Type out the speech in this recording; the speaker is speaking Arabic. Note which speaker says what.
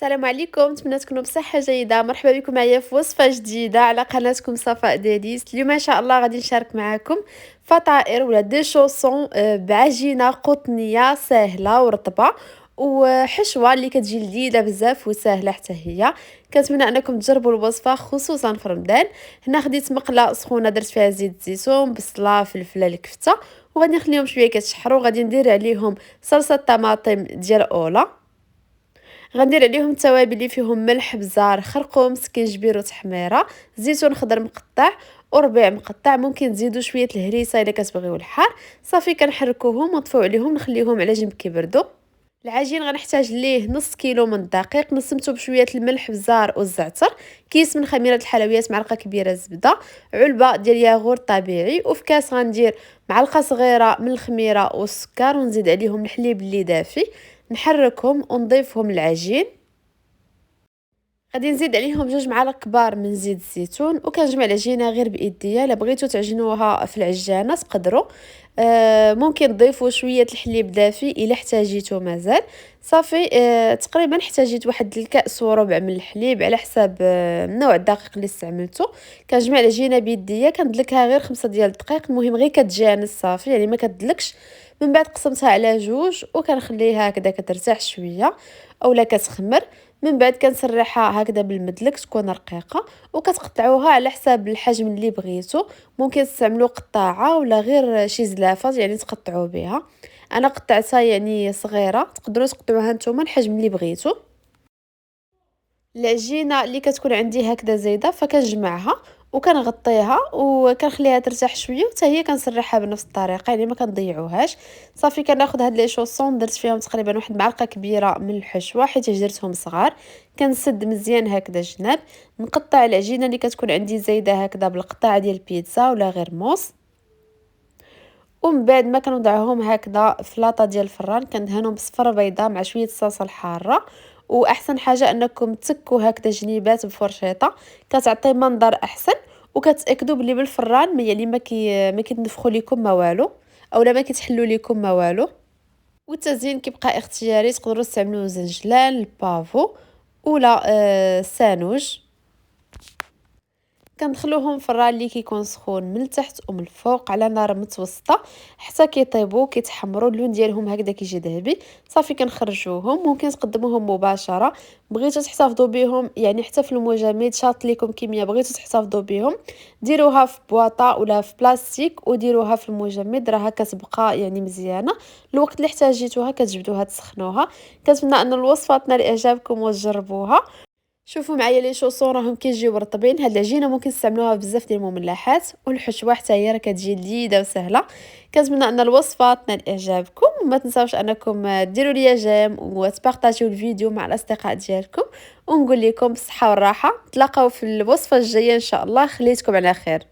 Speaker 1: السلام عليكم، نتمنى تكونوا بصحة جيدة. مرحبا بكم معايا في وصفة جديدة على قناتكم صفاء دياليس. اليوم ان شاء الله غادي نشارك معكم فطائر ولا دي شوسون بعجينة قطنية سهلة ورطبة وحشوة اللي كتجي لذيذة بزاف وسهلة حتى هي. كنتمنى انكم تجربوا الوصفة خصوصا في رمضان. هنا خديت مقلة سخونة درت فيها زيت الزيتون، بصلة، فلفلة، الكفتة، وغادي نخليهم شوية كيتشحروا. غادي ندير عليهم صلصة طماطم ديال اولا، غندير عليهم التوابل اللي فيهم ملح، بزار، خرقوم، سكينجبير وتحميره، زيتون خضر مقطع وربيع مقطع. ممكن تزيدوا شويه الهريسه الا كتبغيو الحار. صافي كنحركوهم ونطفيو عليهم نخليهم على جنب كيبردوا. العجين غنحتاج ليه نص كيلو من الدقيق، نصمته بشويه الملح، بزار والزعتر، كيس من خميره الحلويات، معلقه كبيره الزبده، علبه ديال ياغورت طبيعي، وفي كاس غندير معلقه صغيره من الخميره والسكر، ونزيد عليهم الحليب اللي دافي، نحركهم ونضيفهم للعجين. غادي نزيد عليهم 2 معالق كبار من زيت الزيتون، وكنجمع العجينه غير بايديا. الا بغيتو تعجنوها في العجانه تقدروا. ممكن تضيفوا شويه الحليب دافي الا احتاجيتو مازال. صافي تقريبا احتاجيت واحد الكاس وربع من الحليب على حساب نوع الدقيق اللي استعملته. كنجمع العجينه بيديا، كندلكها غير 5 ديال الدقائق، المهم غير كتجانس صافي، يعني ما كتدلكش. من بعد قسمتها على جوج وكنخليها هكذا كترتاح شويه اولا كتخمر. من بعد كنسرحها هكذا بالمدلك تكون رقيقه، وكتقطعوها على حساب الحجم اللي بغيتو. ممكن تستعملوا قطاعه ولا غير شي زلافه يعني تقطعوا بها. انا قطعتها يعني صغيره، تقدروا تقطعوها نتوما الحجم اللي بغيتو. العجينه اللي كتكون عندي هكذا زايده فكنجمعها وكنغطيها وكنخليها ترتاح شويه، وحتى هي كنسرحها بنفس الطريقه يعني ما كنضيعوهاش. صافي كناخذ هاد لي شوسون درت فيهم تقريبا واحد معلقه كبيره من الحشوه حيت درتهم صغار. كنسد مزيان هكذا الجناب، نقطع العجينه اللي كتكون عندي زايده هكذا بالقطع ديال البيتزا ولا غير موس. ومن بعد ما كنوضعهم هكذا في لاطه ديال الفران، كندهنهم بصفر بيضاء مع شويه الصلصه الحاره. واحسن حاجه انكم تسكوا هكذا جنيبات بفرشيطه، كتعطي منظر احسن. وكتاكدوا بلي بالفران يعني ما كيتنفخوا لكم ما والو، اولا ما كيتحلوا لكم ما والو. والتزيين كيبقى اختياري، تقدروا تستعملوا زنجلان، البافو، ولا السانوج. كندخلوهم في الران اللي كيكون سخون من التحت ومن الفوق على نار متوسطه حتى كيطيبوا كيتحمروا، اللون ديالهم هكذا كيجي ذهبي. صافي كنخرجوهم. ممكن تقدموهم مباشره، بغيتو تحتفظوا بهم يعني حتى في المجمد شاط لكم كميه بغيتو تحتفظوا بهم، ديروها في بواطه ولا في بلاستيك وديروها في المجمد، راها كتبقى يعني مزيانه. الوقت اللي احتاجيتوها كتجبدوها تسخنوها. كنتمنى ان الوصفه تنال اعجابكم وتجربوها. شوفوا معايا لي شوسون راهم كيجيو رطبين. هاد العجينه ممكن تستعملوها بزاف ديال المملحات، والحشوه حتى هي راه كتجي لذيذه وسهله. كنتمنى ان الوصفه تنال اعجابكم، وما تنساوش انكم ديروا لي جيم وتبارطاجيو الفيديو مع الاصدقاء ديالكم. ونقول لكم بالصحه والراحه، نتلاقاو في الوصفه الجايه ان شاء الله. خليتكم على خير.